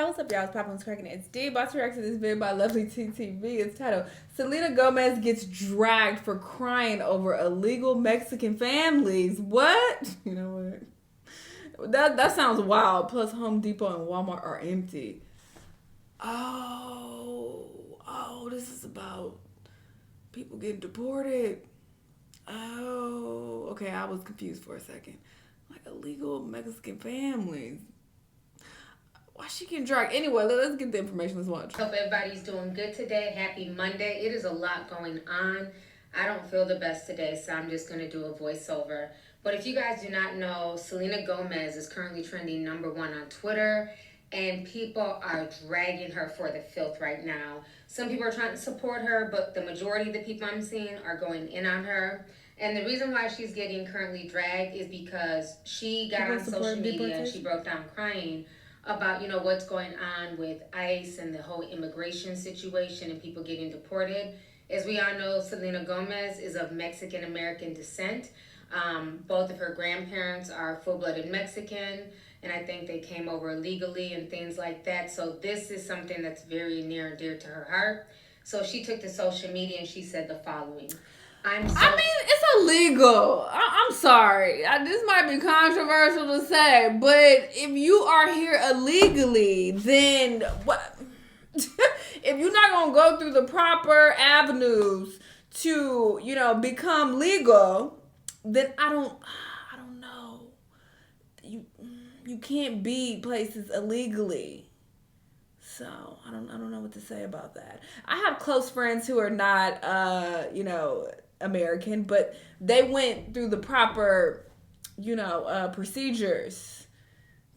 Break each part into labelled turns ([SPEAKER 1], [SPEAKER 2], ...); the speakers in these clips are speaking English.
[SPEAKER 1] what's up, y'all? It's Poppin' Cracking. It's D. About to react to this video by Lovely TTV. It's titled, Selena Gomez Gets Dragged for Crying Over Illegal Mexican Families. What? You know what? That sounds wild. Plus, Home Depot and Walmart are empty. Oh, this is about people getting deported. Oh, okay, I was confused for a second. Like, illegal Mexican families. Why she getting dragged? Anyway, let's get the information. Let's watch.
[SPEAKER 2] Hope everybody's doing good today. Happy Monday. It is a lot going on. I don't feel the best today, so I'm just going to do a voiceover. But if you guys do not know, Selena Gomez is currently trending #1 on Twitter, and people are dragging her for the filth right now. Some people are trying to support her, but the majority of the people I'm seeing are going in on her. And the reason why she's getting currently dragged is because she got on social media and she broke down crying about, what's going on with ICE and the whole immigration situation and people getting deported. As we all know, Selena Gomez is of Mexican-American descent. Both of her grandparents are full-blooded Mexican, and I think they came over illegally and things like that. So this is something that's very near and dear to her heart. So she took to social media and she said the following.
[SPEAKER 1] It's illegal. I'm sorry. This might be controversial to say, but if you are here illegally, then what? If you're not going to go through the proper avenues to, become legal, then I don't know. You can't be places illegally. So I don't know what to say about that. I have close friends who are not, American, but they went through the proper, procedures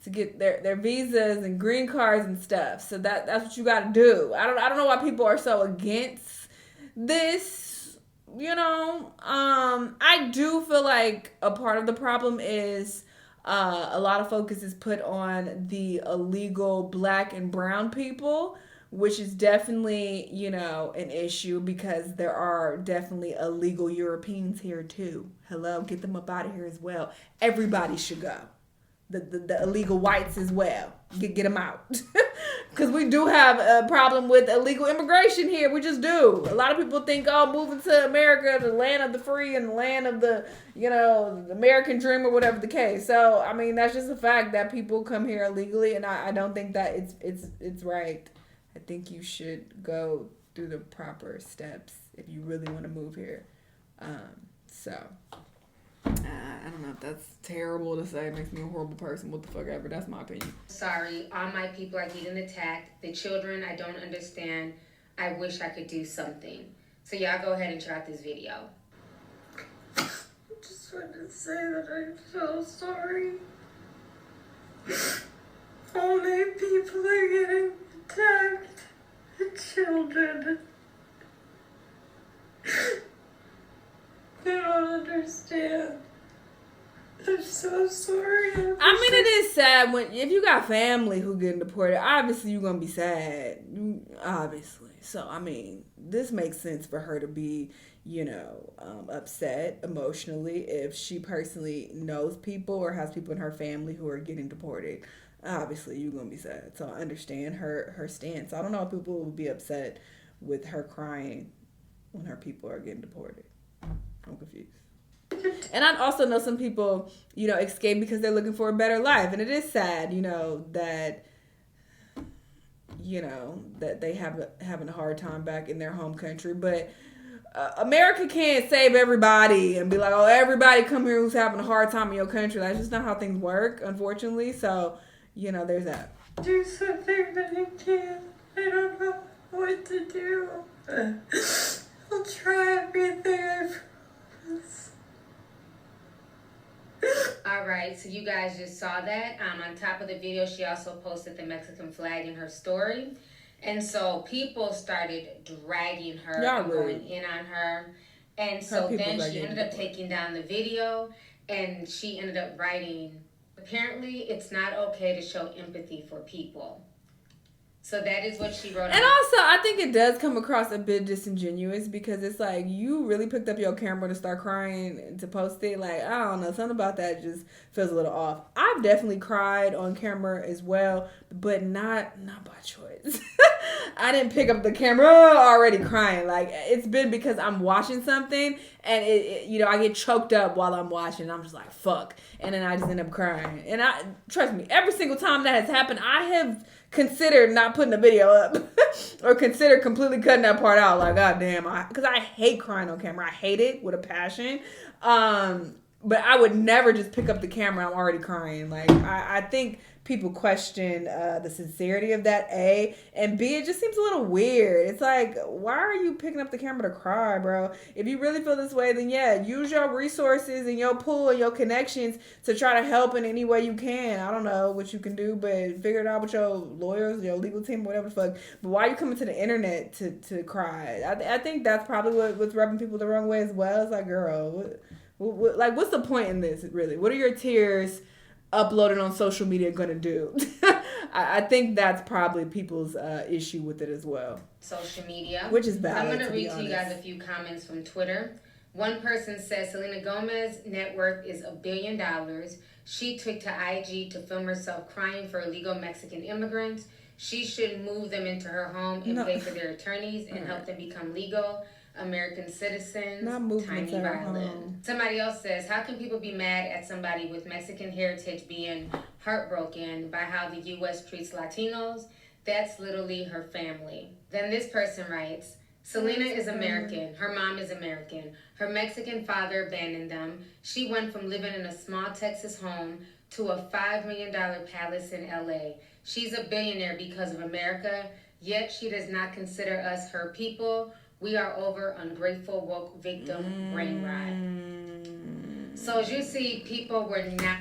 [SPEAKER 1] to get their visas and green cards and stuff. So that's what you got to do. I don't know why people are so against this. I do feel like a part of the problem is a lot of focus is put on the illegal black and brown people, which is definitely, an issue because there are definitely illegal Europeans here too. Hello, get them up out of here as well. Everybody should go. The illegal whites as well. Get them out. Because we do have a problem with illegal immigration here. We just do. A lot of people think, moving to America, the land of the free and the land of the, the American dream or whatever the case. So, that's just a fact that people come here illegally, and I don't think that it's right. I think you should go through the proper steps if you really want to move here. I don't know if that's terrible to say. It makes me a horrible person. What the fuck ever. That's my opinion.
[SPEAKER 2] Sorry, all my people are getting attacked. The children, I don't understand. I wish I could do something. So y'all go ahead and check out this video.
[SPEAKER 3] I just wanted to say that I'm so sorry. All my people are getting attacked. The children. They don't understand. I'm so sorry.
[SPEAKER 1] It is sad if you got family who getting deported. Obviously, you're gonna be sad. Obviously, so this makes sense for her to be, upset emotionally if she personally knows people or has people in her family who are getting deported. Obviously, you're gonna be sad. So I understand her stance. I don't know if people will be upset with her crying when her people are getting deported. I'm confused. And I also know some people, escape because they're looking for a better life. And it is sad, that they having a hard time back in their home country. But America can't save everybody and be like, everybody come here who's having a hard time in your country. That's just not how things work, unfortunately. So, there's that.
[SPEAKER 3] Do something, but I can't. I don't know what to do. I'll try everything, I promise.
[SPEAKER 2] Alright, so you guys just saw that. On top of the video, she also posted the Mexican flag in her story. And so people started dragging her and going in on her. And so then she ended up taking down the video and she ended up writing, apparently it's not okay to show empathy for people. So that is what she wrote.
[SPEAKER 1] And also, I think it does come across a bit disingenuous because it's like you really picked up your camera to start crying to post it. Like, I don't know, something about that just feels a little off. I've definitely cried on camera as well, but not by choice. I didn't pick up the camera already crying. Like, it's been because I'm watching something and I get choked up while I'm watching. I'm just like, fuck. And then I just end up crying. And trust me, every single time that has happened, I have considered not putting the video up or consider completely cutting that part out. Like, god damn, because I hate crying on camera. I hate it with a passion. But I would never just pick up the camera. I'm already crying. Like, I think people question the sincerity of that, A. And B, it just seems a little weird. It's like, why are you picking up the camera to cry, bro? If you really feel this way, then yeah, use your resources and your pool and your connections to try to help in any way you can. I don't know what you can do, but figure it out with your lawyers, your legal team, whatever the fuck. But why are you coming to the internet to cry? I think that's probably what's rubbing people the wrong way as well. It's like, girl, what's the point in this, really? What are your tears uploaded on social media gonna do? I think that's probably people's issue with it as well.
[SPEAKER 2] Social media,
[SPEAKER 1] which is bad.
[SPEAKER 2] I'm gonna read to you guys a few comments from Twitter. One person says Selena Gomez's net worth is $1 billion. She took to IG to film herself crying for illegal Mexican immigrants. She should move them into her home and pay for their attorneys and help them become legal American citizens.
[SPEAKER 1] Not moving
[SPEAKER 2] Tiny violin. Somebody else says, how can people be mad at somebody with Mexican heritage being heartbroken by how the U.S. treats Latinos? That's literally her family. Then this person writes, Selena is American. Her mom is American. Her Mexican father abandoned them. She went from living in a small Texas home to a $5 million palace in L.A. She's a billionaire because of America, yet she does not consider us her people. We are over ungrateful woke victim brain rot. So as you see, people were not...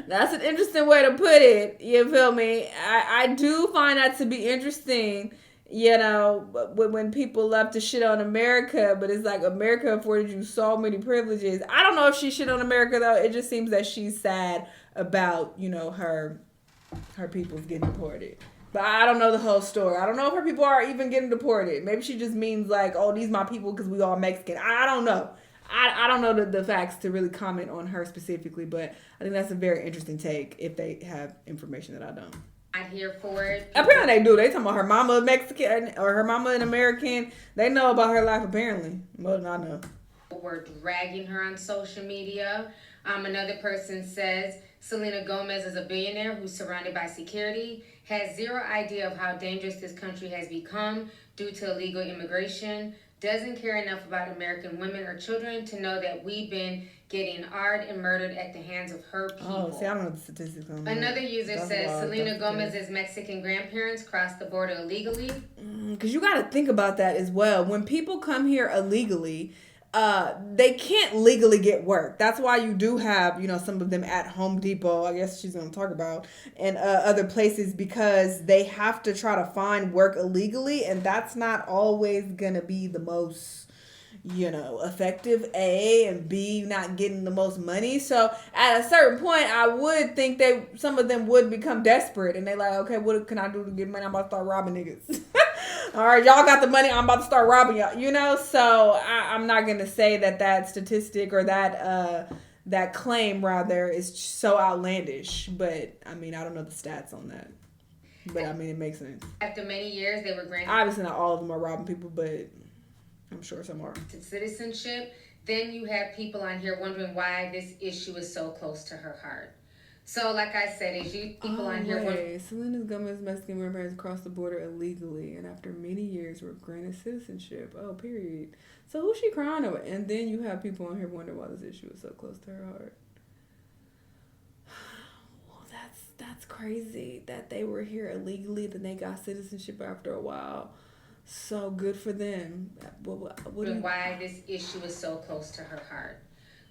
[SPEAKER 1] That's an interesting way to put it. You feel me? I do find that to be interesting, when people love to shit on America, but it's like America afforded you so many privileges. I don't know if she shit on America, though. It just seems that she's sad about, her people's getting deported. But I don't know the whole story. I don't know if her people are even getting deported. Maybe she just means like, oh, these my people because we all Mexican. I don't know. I don't know the facts to really comment on her specifically, but I think that's a very interesting take if they have information that I don't.
[SPEAKER 2] I'm here for it.
[SPEAKER 1] Apparently they do. They talking about her mama Mexican or her mama an American. They know about her life apparently. More than I know.
[SPEAKER 2] We're dragging her on social media. Another person says Selena Gomez is a billionaire who's surrounded by security, has zero idea of how dangerous this country has become due to illegal immigration, doesn't care enough about American women or children to know that we've been getting art and murdered at the hands of her people.
[SPEAKER 1] Oh, see, I don't know the statistics on that.
[SPEAKER 2] Another user says Selena Gomez's Mexican grandparents crossed the border illegally.
[SPEAKER 1] Because you got to think about that as well. When people come here illegally, they can't legally get work. That's why you do have, some of them at Home Depot, I guess she's going to talk about, and other places, because they have to try to find work illegally, and that's not always going to be the most, effective, A, and B, not getting the most money. So at a certain point, I would think some of them would become desperate, and they like, okay, what can I do to get money? I'm about to start robbing niggas. All right, y'all got the money. I'm about to start robbing y'all. So I'm not going to say that statistic or that claim, rather, is so outlandish. But, I don't know the stats on that. But, it makes sense.
[SPEAKER 2] After many years, they were granted...
[SPEAKER 1] Obviously, not all of them are robbing people, but I'm sure some are.
[SPEAKER 2] ...citizenship. Then you have people on here wondering why this issue is so close to her heart. So, like I said, as you people on here...
[SPEAKER 1] Selena Gomez Mexican grandparents crossed the border illegally, and after many years were granted citizenship. Oh, period. So who's she crying over? And then you have people on here wondering why this issue is so close to her heart. Well, that's crazy that they were here illegally, then they got citizenship after a while. So good for them.
[SPEAKER 2] Why this issue is so close to her heart.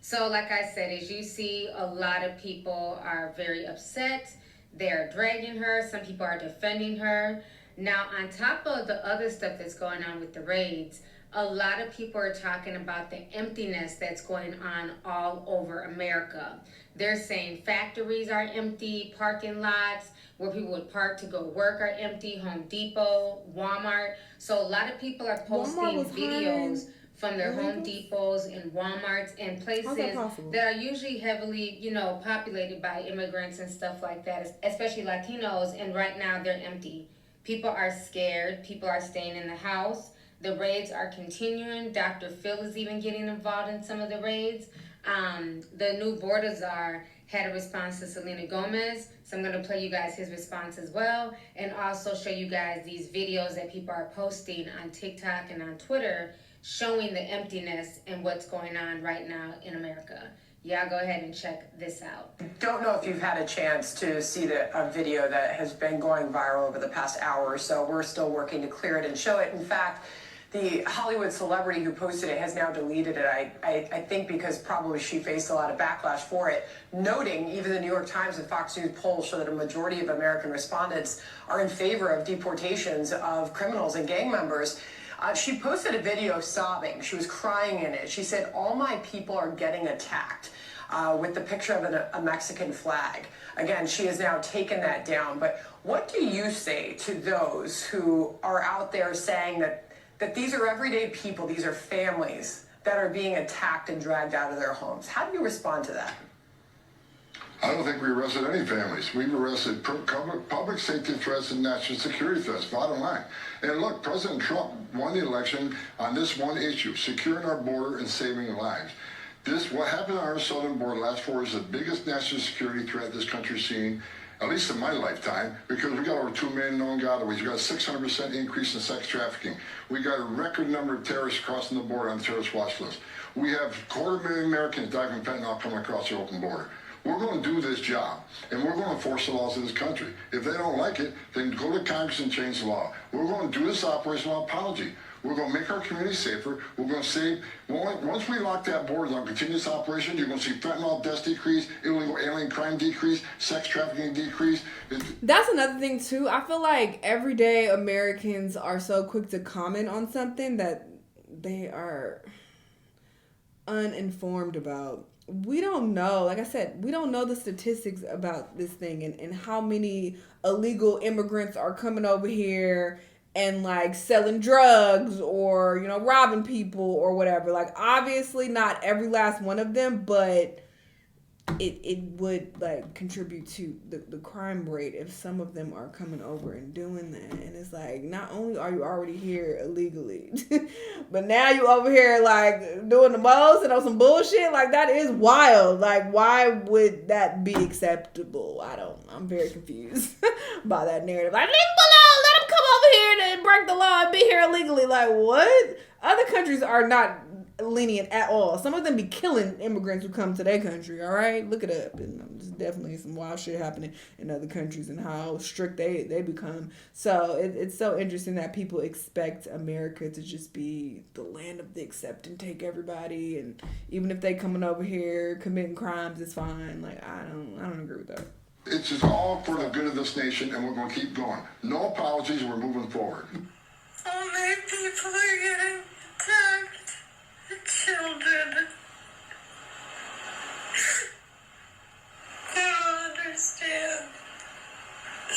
[SPEAKER 2] So like I said, as you see, a lot of people are very upset. They're dragging her. Some people are defending her. Now, on top of the other stuff that's going on with the raids, A lot of people are talking about the emptiness that's going on all over America. They're saying factories are empty, parking lots where people would park to go work are empty, Home Depot, Walmart. So a lot of people are
[SPEAKER 1] Walmart
[SPEAKER 2] posting
[SPEAKER 1] was
[SPEAKER 2] videos
[SPEAKER 1] hiring
[SPEAKER 2] from their Home
[SPEAKER 1] illegals.
[SPEAKER 2] Depots and Walmarts and
[SPEAKER 1] How's that
[SPEAKER 2] places
[SPEAKER 1] possible?
[SPEAKER 2] that are usually heavily, populated by immigrants and stuff like that, especially Latinos, and right now they're empty. People are scared, people are staying in the house. The raids are continuing. Dr. Phil is even getting involved in some of the raids. The new border czar had a response to Selena Gomez, so I'm going to play you guys his response as well, and also show you guys these videos that people are posting on TikTok and on Twitter showing the emptiness and what's going on right now in America. Y'all go ahead and check this out.
[SPEAKER 4] Don't know if you've had a chance to see a video that has been going viral over the past hour or so. We're still working to clear it and show it. In fact, the Hollywood celebrity who posted it has now deleted it, I think because probably she faced a lot of backlash for it, noting even the New York Times and Fox News polls show that a majority of American respondents are in favor of deportations of criminals and gang members. She posted a video sobbing. She was crying in it. She said, "All my people are getting attacked," with the picture of a Mexican flag. Again, she has now taken that down. But what do you say to those who are out there saying that these are everyday people, these are families that are being attacked and dragged out of their homes? How do you respond to that?
[SPEAKER 5] I don't think we arrested any families. We've arrested public safety threats and national security threats, bottom line. And look, President Trump won the election on this one issue, securing our border and saving lives. What happened on our southern border last 4 years is the biggest national security threat this country's seen, at least in my lifetime, because we got over 2 million known gotaways. We got a 600% increase in sex trafficking. We got a record number of terrorists crossing the border on the terrorist watch list. We have 250,000 Americans dying from fentanyl coming across the open border. We're going to do this job, and we're going to enforce the laws of this country. If they don't like it, then go to Congress and change the law. We're going to do this operation without apology. We're going to make our community safer. We're going to save. Once we lock that border on continuous operation, you're going to see fentanyl deaths decrease, illegal alien crime decrease, sex trafficking decrease.
[SPEAKER 1] That's another thing too. I feel like everyday Americans are so quick to comment on something that they are uninformed about. We don't know, like I said, we don't know the statistics about this thing and how many illegal immigrants are coming over here and like selling drugs or, robbing people or whatever. Like, obviously not every last one of them, but it would like contribute to the crime rate if some of them are coming over and doing that. And it's like, not only are you already here illegally, but now you over here like doing the most and on some bullshit. Like, that is wild. Like, why would that be acceptable? I'm very confused by that narrative. Like, leave them alone, let them come over here and break the law and be here illegally. Like, what? Other countries are not lenient at all. Some of them be killing immigrants who come to their country, all right? Look it up. And there's definitely some wild shit happening in other countries and how strict they become. So it's so interesting that people expect America to just be the land of the accept and take everybody, and even if they coming over here committing crimes, it's fine. Like, I don't agree with that.
[SPEAKER 5] It's just all for the good of this nation, and we're going to keep going. No apologies, we're moving forward.
[SPEAKER 3] All my people are getting attacked. The children. I don't understand.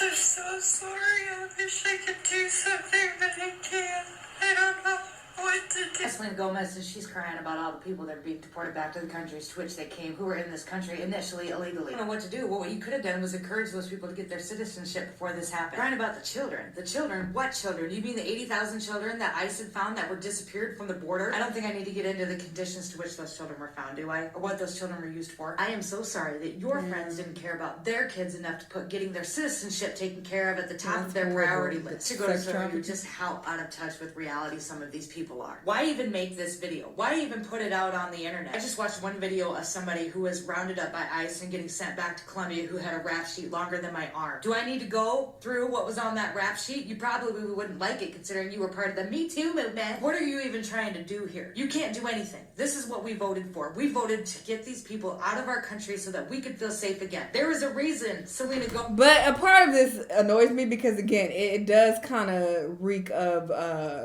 [SPEAKER 3] I'm so sorry. I wish I could do something, but I can't. I don't know what to do.
[SPEAKER 6] Selena Gomez says she's crying about all the people that are being deported back to the countries to which they came, who were in this country initially illegally. I don't know what to do. Well, what you could have done was encourage those people to get their citizenship before this happened. Crying about the children. The children? What children? You mean the 80,000 children that ICE had found that were disappeared from the border? I don't think I need to get into the conditions to which those children were found, do I? Or what those children were used for. I am so sorry that your friends didn't care about their kids enough to put getting their citizenship taken care of at the top of their priority list. To go to show you just how out of touch with reality some of these people are. Why even make this video? Why even put it out on the internet? I just watched one video of somebody who was rounded up by ICE and getting sent back to Colombia who had a rap sheet longer than my arm. Do I need to go through what was on that rap sheet? You probably wouldn't like it considering you were part of the Me Too movement. What are you even trying to do here? You can't do anything. This is what we voted for. We voted to get these people out of our country so that we could feel safe again. There is a reason Selena Gomez.
[SPEAKER 1] But a part of this annoys me because, again, it does kind of reek of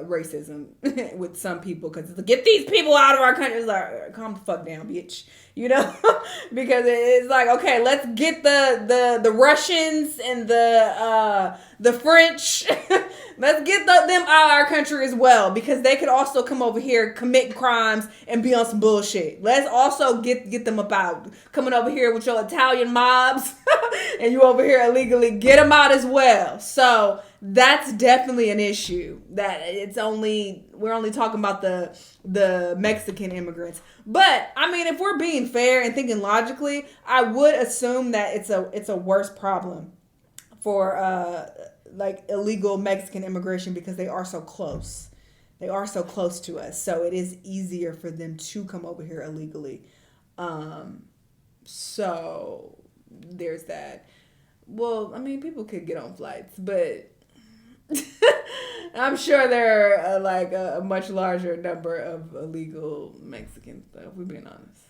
[SPEAKER 1] racism with with some people because get these people out of our country. It's like, calm the fuck down, bitch. You know, because it's like, okay, let's get the Russians and the French. Let's get them out of our country as well, because they could also come over here, commit crimes, and be on some bullshit. Let's also get them about coming over here with your Italian mobs, and you over here illegally. Get them out as well. So that's definitely an issue. That we're only talking about the Mexican immigrants. But I mean, if we're being fair and thinking logically, I would assume that it's a worse problem for like illegal Mexican immigration, because they are so close. They are so close to us. So it is easier for them to come over here illegally. So there's that. Well, I mean, people could get on flights, but I'm sure there are like a much larger number of illegal Mexicans, if we're being honest.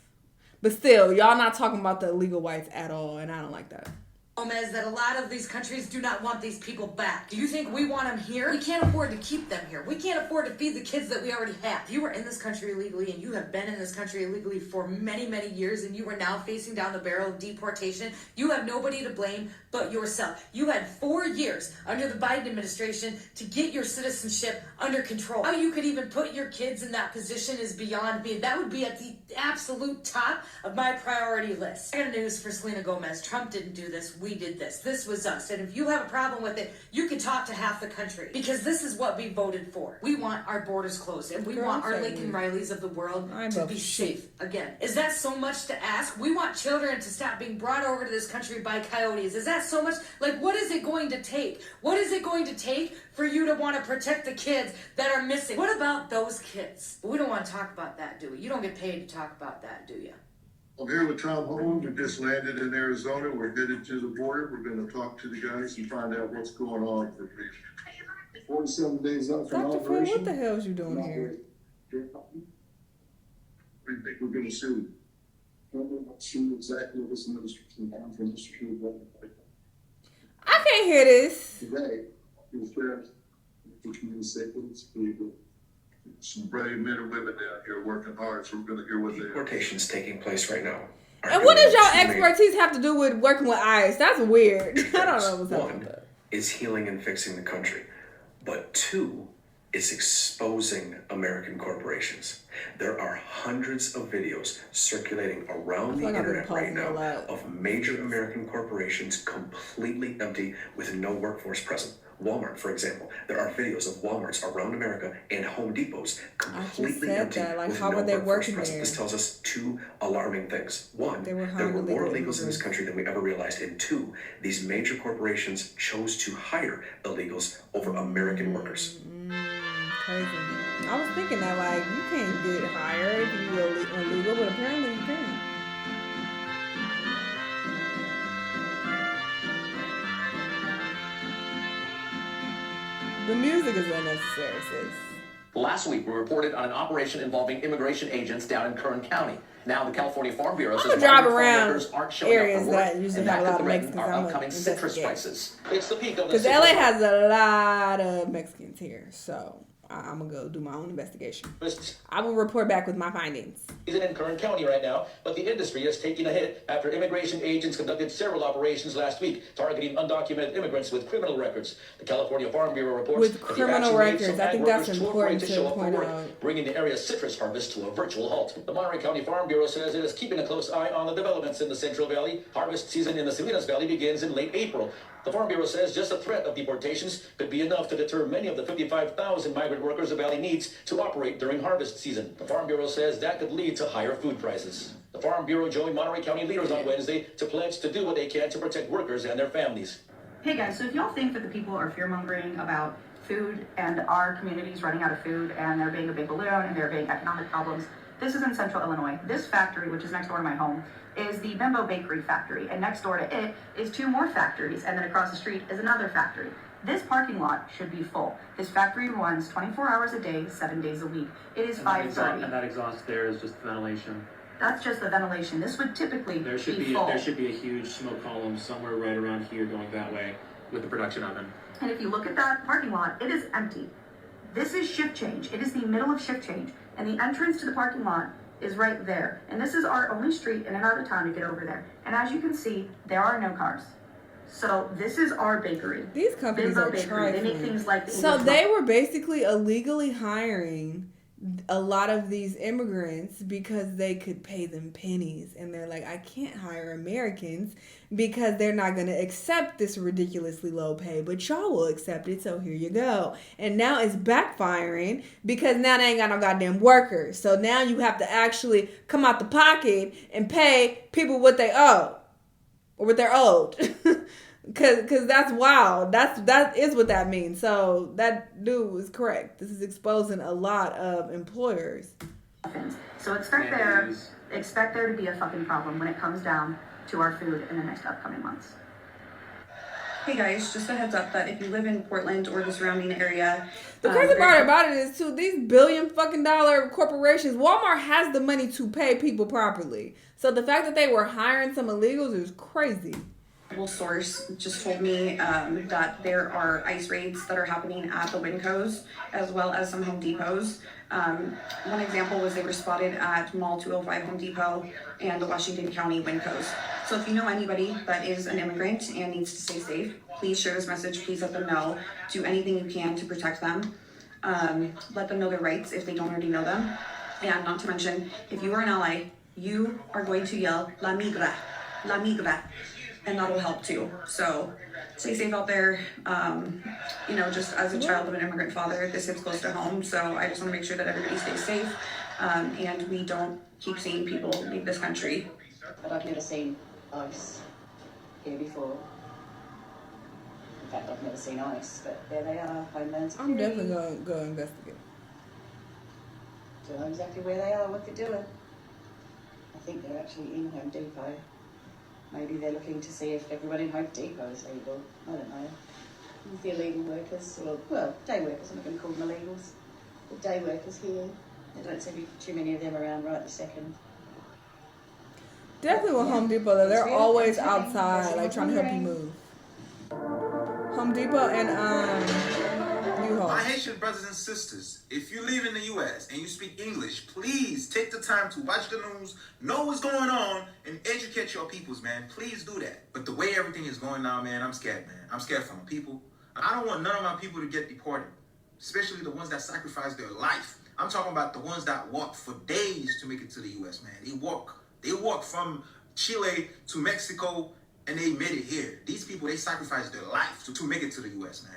[SPEAKER 1] But still, y'all not talking about the illegal whites at all, and I don't like that.
[SPEAKER 6] Gomez, that a lot of these countries do not want these people back. Do you think we want them here? We can't afford to keep them here. We can't afford to feed the kids that we already have. You were in this country illegally, and you have been in this country illegally for many, many years, and you are now facing down the barrel of deportation. You have nobody to blame but yourself. You had 4 years under the Biden administration to get your citizenship under control. How you could even put your kids in that position is beyond me. That would be at the absolute top of my priority list. I got news for Selena Gomez. Trump didn't do this. We did this. This was us. And if you have a problem with it, you can talk to half the country, because this is what we voted for. We want our borders closed, and we want our Lincoln Rileys of the world to be safe again. Is that so much to ask? We want children to stop being brought over to this country by coyotes. Is that so much? Like, what is it going to take? What is it going to take for you to want to protect the kids that are missing? What about those kids? We don't want to talk about that, do we? You don't get paid to talk about that, do you?
[SPEAKER 7] I'm here with Tom Holmes. We just landed in Arizona. We're headed to the border. We're going to talk to the guys and find out what's going on. 47 days out from
[SPEAKER 1] Dr. Phil,
[SPEAKER 7] operation.
[SPEAKER 1] what the hell is you doing here?
[SPEAKER 7] We think we're going to sue. I'm not sure exactly what's in the
[SPEAKER 1] I can't hear this.
[SPEAKER 7] Today, we're sharing the communications people. Some brave men and women down here working hard, so we're going to hear what they have.
[SPEAKER 8] Deportations taking place right now.
[SPEAKER 1] And what does y'all expertise have to do with working with ICE? That's weird. I don't know what's happening with that.
[SPEAKER 8] Is healing and fixing the country. But 2, is exposing American corporations. There are hundreds of videos circulating around the internet right now of major American corporations completely empty with no workforce present. Walmart, for example, there are videos of Walmarts around America and Home Depots completely empty with no workforce present. This tells us 2 alarming things. 1, there were more illegals in this country than we ever realized. And 2, these major corporations chose to hire illegals over American workers.
[SPEAKER 1] Crazy. I was thinking that, like, you can't get hired if you're illegal, but apparently you can. The music is unnecessary, sis.
[SPEAKER 9] Last week, we reported on an operation involving immigration agents down in Kern County. Now, the California Farm Bureau says
[SPEAKER 1] drive around
[SPEAKER 9] workers aren't showing
[SPEAKER 1] areas
[SPEAKER 9] up for work,
[SPEAKER 1] that usually
[SPEAKER 9] and
[SPEAKER 1] have a
[SPEAKER 9] that
[SPEAKER 1] lot
[SPEAKER 9] could
[SPEAKER 1] of
[SPEAKER 9] threaten
[SPEAKER 1] Mexicans.
[SPEAKER 9] our
[SPEAKER 1] I'm
[SPEAKER 9] upcoming citrus prices. It's the peak of the
[SPEAKER 1] because LA has a lot of Mexicans here, so I'm gonna go do my own investigation. I will report back with my findings.
[SPEAKER 9] Isn't in Kern County right now, but the industry is taking a hit after immigration agents conducted several operations last week targeting undocumented immigrants with criminal records. The California Farm Bureau reports
[SPEAKER 1] with criminal records. I think that's important to point out,
[SPEAKER 9] bringing the area's citrus harvest to a virtual halt. The Monterey County Farm Bureau says it is keeping a close eye on the developments in the Central Valley. Harvest season in the Salinas Valley begins in late April. The Farm Bureau says just the threat of deportations could be enough to deter many of the 55,000 migrant workers the Valley needs to operate during harvest season. The Farm Bureau says that could lead to higher food prices. The Farm Bureau joined Monterey County leaders on Wednesday to pledge to do what they can to protect workers and their families.
[SPEAKER 10] Hey guys, so if y'all think that the people are fear-mongering about food and our communities running out of food and there being a big balloon and there being economic problems, this is in Central Illinois. This factory, which is next door to my home, is the Bimbo Bakery factory, and next door to it is 2 more factories, and then across the street is another factory. This parking lot should be full. This factory runs 24 hours a day, 7 days a week. It is 5:30.
[SPEAKER 11] And that exhaust there is just ventilation.
[SPEAKER 10] That's just the ventilation. This would typically be full.
[SPEAKER 11] There should be a huge smoke column somewhere right around here going that way with the production oven.
[SPEAKER 10] And if you look at that parking lot, it is empty. This is shift change. It is the middle of shift change. And the entrance to the parking lot is right there. And this is our only street in and out of town to get over there. And as you can see, there are no cars. So this is our bakery.
[SPEAKER 1] These companies
[SPEAKER 10] Bimbo
[SPEAKER 1] are
[SPEAKER 10] Bakery. They make
[SPEAKER 1] trifling.
[SPEAKER 10] things like the
[SPEAKER 1] So
[SPEAKER 10] English
[SPEAKER 1] they were basically illegally hiring a lot of these immigrants because they could pay them pennies, and they're like, I can't hire Americans because they're not going to accept this ridiculously low pay, but y'all will accept it, so here you go. And now it's backfiring because now they ain't got no goddamn workers. So now you have to actually come out the pocket and pay people what they owe or what they're owed. Cause that's wild. That is what that means. So that dude is correct. This is exposing a lot of employers.
[SPEAKER 10] So expect there to be a fucking problem when it comes down to our food in the next upcoming months.
[SPEAKER 12] Hey guys, just a heads up that if you live in Portland or the surrounding area,
[SPEAKER 1] the crazy part about it is too, these $billion fucking corporations, Walmart has the money to pay people properly. So the fact that they were hiring some illegals is crazy.
[SPEAKER 12] Source just told me that there are ICE raids that are happening at the Wincos as well as some Home Depots. One example was they were spotted at Mall 205 Home Depot and the Washington County Wincos. So if you know anybody that is an immigrant and needs to stay safe, please share this message. Please let them know. Do anything you can to protect them. Let them know their rights if they don't already know them. And not to mention, if you are an ally, you are going to yell, La migra, La migra. And that'll help too. So stay safe out there. Just as a child of an immigrant father, this hits close to home. So I just want to make sure that everybody stays safe and we don't keep seeing people leave this country.
[SPEAKER 13] But I've never seen ICE here before. In fact, I've never seen ICE, but there they are, Homeland Security.
[SPEAKER 1] I'm definitely going to go investigate.
[SPEAKER 13] Don't know exactly where they are, what they're doing. I think they're actually in Home Depot. Maybe they're looking to see if everyone in Home Depot is legal. I don't know. The illegal workers, well, day workers, I'm not going to call them illegals. The day workers here, there don't seem to be too many of them around right this second.
[SPEAKER 1] Definitely with Home Depot, though. They're always outside, like trying to help you move. Home Depot and U-Haul.
[SPEAKER 14] My Haitian brothers and sisters, if you live in the U.S. and you speak English, please take the time to watch the news, know what's going on, and educate your peoples, man. Please do that. But the way everything is going now, man, I'm scared, man. I'm scared for my people. I don't want none of my people to get deported, especially the ones that sacrifice their life. I'm talking about the ones that walk for days to make it to the U.S., man. They walk from Chile to Mexico, and they made it here. These people, they sacrificed their life to make it to the U.S., man.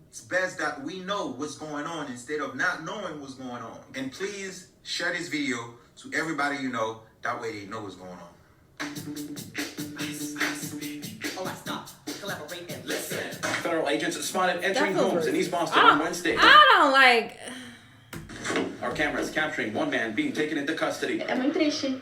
[SPEAKER 14] It's best that we know what's going on instead of not knowing what's going on. And please share this video to everybody you know. That way they know what's going on.
[SPEAKER 15] Oh, I stop. Collaborate and listen.
[SPEAKER 8] Federal agents spotted entering homes in East Boston on Wednesday.
[SPEAKER 1] I don't like...
[SPEAKER 8] Our cameras capturing one man being taken into custody.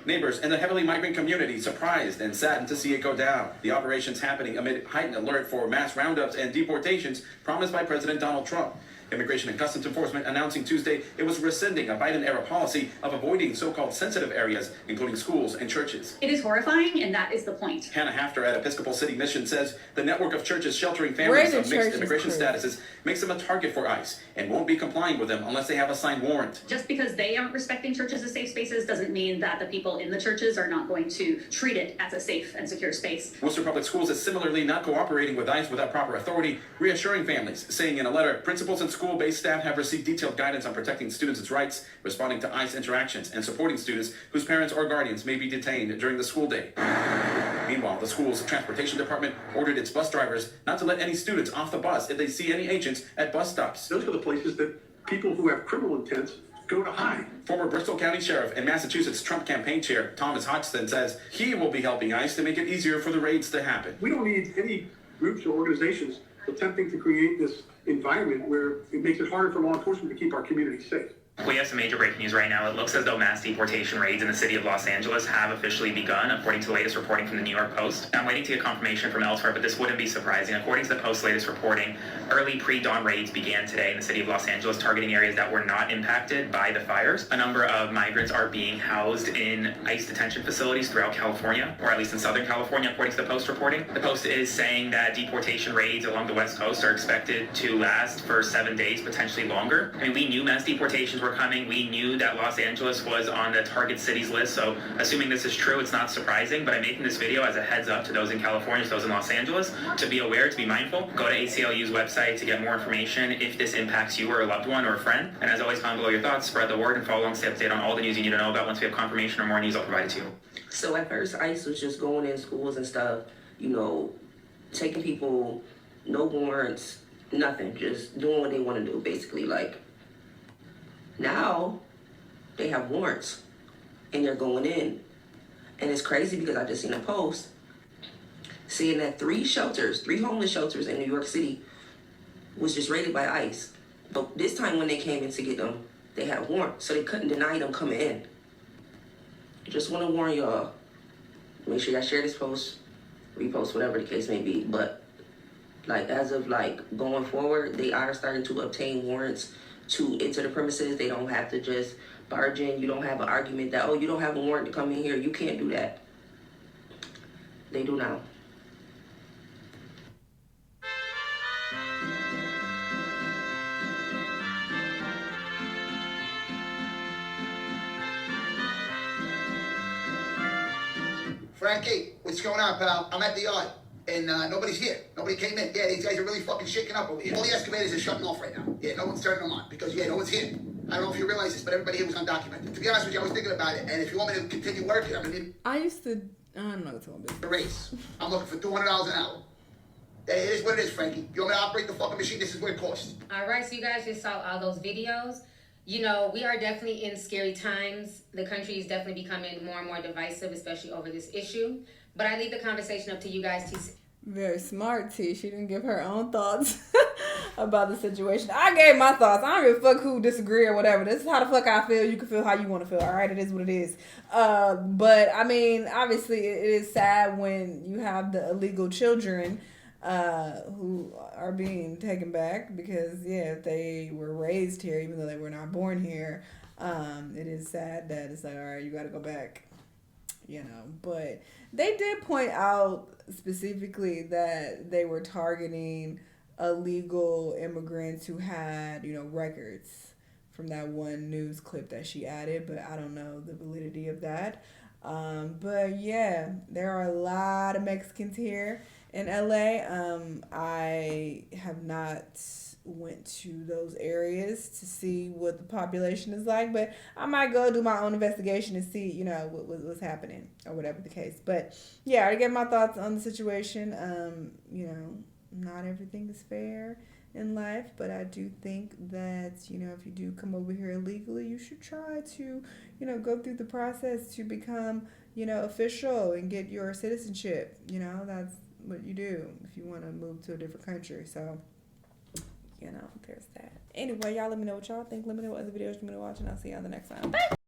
[SPEAKER 8] Neighbors in the heavily migrant community surprised and saddened to see it go down. The operations happening amid heightened alert for mass roundups and deportations promised by President Donald Trump. Immigration and Customs Enforcement announcing Tuesday it was rescinding a Biden-era policy of avoiding so-called sensitive areas, including schools and churches.
[SPEAKER 16] It is horrifying, and that is the point.
[SPEAKER 8] Hannah Hafter at Episcopal City Mission says the network of churches sheltering families of mixed immigration statuses makes them a target for ICE and won't be complying with them unless they have a signed warrant.
[SPEAKER 16] Just because they aren't respecting churches as safe spaces doesn't mean that the people in the churches are not going to treat it as a safe and secure space.
[SPEAKER 8] Worcester Public Schools is similarly not cooperating with ICE without proper authority, reassuring families, saying in a letter, principals and school-based staff have received detailed guidance on protecting students' rights, responding to ICE interactions, and supporting students whose parents or guardians may be detained during the school day. Meanwhile, the school's transportation department ordered its bus drivers not to let any students off the bus if they see any agents at bus stops.
[SPEAKER 17] Those are the places that people who have criminal intents go to hide.
[SPEAKER 8] Former Bristol County Sheriff and Massachusetts Trump campaign chair Thomas Hodgson says he will be helping ICE to make it easier for the raids to happen.
[SPEAKER 17] We don't need any groups or organizations attempting to create this environment where it makes it harder for law enforcement to keep our community safe.
[SPEAKER 18] We have some major breaking news right now. It looks as though mass deportation raids in the city of Los Angeles have officially begun, according to the latest reporting from the New York Post. I'm waiting to get confirmation from elsewhere, but this wouldn't be surprising. According to the Post's latest reporting, early pre-dawn raids began today in the city of Los Angeles, targeting areas that were not impacted by the fires. A number of migrants are being housed in ICE detention facilities throughout California, or at least in Southern California, according to the Post reporting. The Post is saying that deportation raids along the West Coast are expected to last for 7 days, potentially longer. I mean, we knew mass deportations were coming. We knew that Los Angeles was on the target cities list, so assuming this is true, it's not surprising, but I'm making this video as a heads up to those in California, to those in Los Angeles, to be aware, to be mindful. Go to ACLU's website to get more information if this impacts you or a loved one or a friend. And as always, comment below your thoughts, spread the word, and follow along, stay updated on all the news you need to know about. Once we have confirmation or more news, I'll provide it to you.
[SPEAKER 19] So at first, ICE was just going in schools and stuff, you know, taking people, no warrants, nothing, just doing what they want to do, basically. Like, now they have warrants and they're going in. And it's crazy because I just seen a post saying that 3 homeless shelters in New York City was just raided by ICE. But this time when they came in to get them, they had warrants, so they couldn't deny them coming in. Just want to warn y'all, make sure y'all share this post, repost, whatever the case may be. But like, as of like going forward, they are starting to obtain warrants to enter the premises. They don't have to just barge in. You don't have an argument that, oh, you don't have a warrant to come in here. You can't do that. They do now.
[SPEAKER 20] Frankie, what's going on, pal? I'm at the yard, and nobody's here. Nobody came in. Yeah, these guys are really fucking shaking up over here. All the excavators are shutting off right now. Yeah, no one's turning them on, because, yeah, no one's here. I don't know if you realize this, but everybody here was undocumented. To be honest with you, I was thinking about it, and if you want me to continue working, I'm gonna need
[SPEAKER 1] I'm not gonna
[SPEAKER 20] a raise. I'm looking for $200 an hour. It is what it is, Frankie. You want me to operate the fucking machine? This is what it costs.
[SPEAKER 2] All right, so you guys just saw all those videos. You know, we are definitely in scary times. The country is definitely becoming more and more divisive, especially over this issue. But I leave the conversation up to you guys to...
[SPEAKER 1] Very smart, T. She didn't give her own thoughts about the situation. I gave my thoughts. I don't give a fuck who disagree or whatever. This is how the fuck I feel. You can feel how you want to feel. All right, it is what it is. But, I mean, obviously, it is sad when you have the illegal children who are being taken back because, yeah, they were raised here even though they were not born here. It is sad that it's like, all right, you got to go back, you know. But they did point out specifically that they were targeting illegal immigrants who had, you know, records from that one news clip that she added, but I don't know the validity of that. But yeah, there are a lot of Mexicans here in LA. I have not went to those areas to see what the population is like, but I might go do my own investigation and see, you know, what's happening or whatever the case. But yeah, I get my thoughts on the situation. You know, not everything is fair in life, but I do think that, you know, if you do come over here illegally, you should try to, you know, go through the process to become, you know, official and get your citizenship. You know, that's what you do if you want to move to a different country. So, you know, there's that. Anyway, y'all let me know what y'all think. Let me know what other videos you want me to watch, and I'll see you on the next one. Bye!